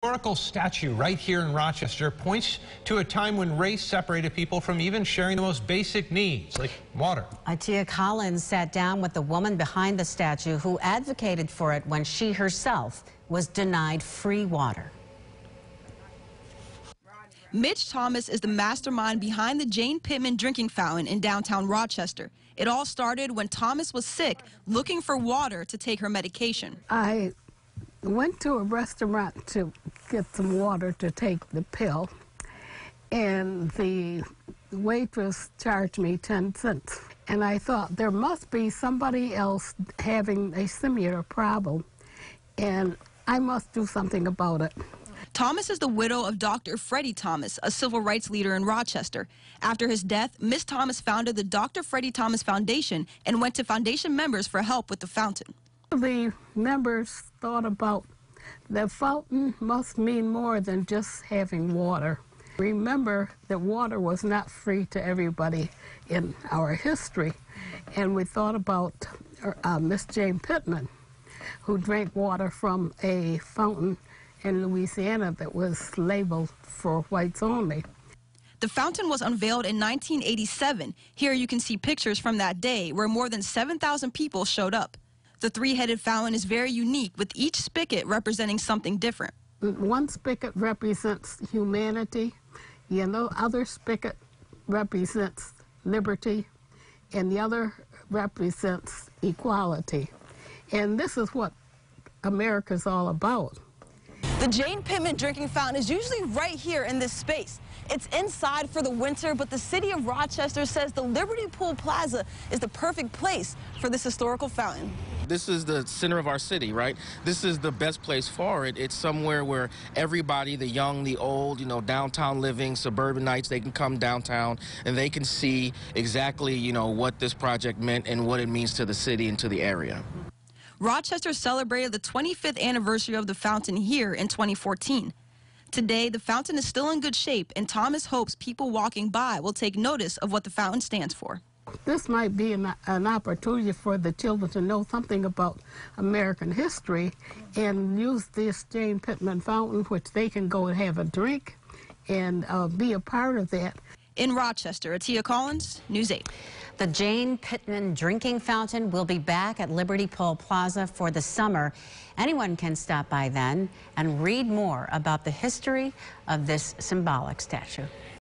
Historical statue right here in Rochester points to a time when race separated people from even sharing the most basic needs, like water. Atia Collins sat down with the woman behind the statue who advocated for it when she herself was denied free water. Mitch Thomas is the mastermind behind the Jane Pittman drinking fountain in downtown Rochester. It all started when Thomas was sick, looking for water to take her medication. I went to a restaurant to get some water to take the pill, and the waitress charged me 10 cents. And I thought there must be somebody else having a similar problem, and I must do something about it. Thomas is the widow of Dr. Freddie Thomas, a civil rights leader in Rochester. After his death, Ms. Thomas founded the Dr. Freddie Thomas Foundation and went to foundation members for help with the fountain. The members thought about the fountain must mean more than just having water. Remember that water was not free to everybody in our history, and we thought about Miss Jane Pittman, who drank water from a fountain in Louisiana that was labeled for whites only. The fountain was unveiled in 1987. Here you can see pictures from that day where more than 7,000 people showed up. The three-headed fountain is very unique, with each spigot representing something different. One spigot represents humanity, the other spigot represents liberty, and the other represents equality. And this is what America's all about. The Jane Pittman drinking fountain is usually right here in this space. It's inside for the winter, but the city of Rochester says the Liberty Pool Plaza is the perfect place for this historical fountain. This is the center of our city, right? This is the best place for it. It's somewhere where everybody, the young, the old, downtown living, suburbanites, they can come downtown and they can see exactly, what this project meant and what it means to the city and to the area. Rochester celebrated the 25th anniversary of the fountain here in 2014. Today, the fountain is still in good shape, and Thomas hopes people walking by will take notice of what the fountain stands for. This might be an opportunity for the children to know something about American history and use this Jane Pittman fountain, which they can go and have a drink and be a part of that. In Rochester, Atia Collins, News 8. The Jane Pittman drinking fountain will be back at Liberty Pool Plaza for the summer. Anyone can stop by then and read more about the history of this symbolic statue.